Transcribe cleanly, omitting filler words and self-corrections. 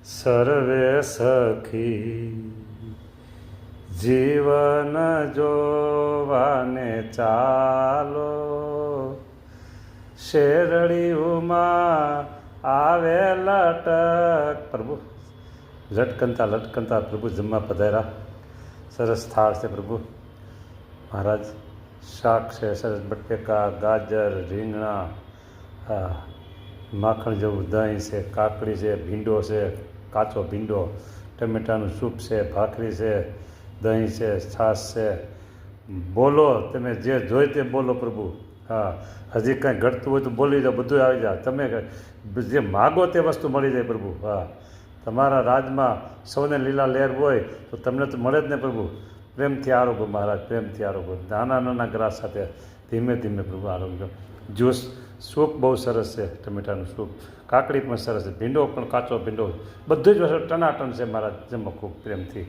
સર્વે સખી જીવન જોવાને ચાલો, શેરડી ઉમા આવે લટક. પ્રભુ લટકનતા લટકનતા પ્રભુ જમવા પધાર્યા. સરસ થાળ છે પ્રભુ મહારાજ. શાક છે સરસ, બટેકા, ગાજર, રીંગણા, માખણ જેવું દહીં છે, કાકડી છે, ભીંડો છે, કાચો ભીંડો, ટમેટાનું સૂપ છે, ભાખરી છે, દહીં છે, છાશ છે. બોલો તમે જે જોઈ તે બોલો પ્રભુ. હા, હજી કાંઈ ઘટતું હોય તો બોલી જાઓ, બધું આવી જાય. તમે જે માગો તે વસ્તુ મળી જાય પ્રભુ. હા, તમારા રાજમાં સૌને લીલા લહેર હોય તો તમને તો મળે જ ને પ્રભુ. પ્રેમથી આરોગો મહારાજ, પ્રેમથી આરોગો. નાના નાના ગ્રાસ સાથે ધીમે ધીમે પ્રભુ આરોગ્ય. જ્યુસ, સૂપ બહુ સરસ છે, ટમેટાનું સૂપ, કાકડી પણ સરસ છે, ભીંડો પણ કાચો ભીંડો, બધું જ વસ્તુ ટનાટન છે મહારાજ. જમો ખૂબ પ્રેમથી.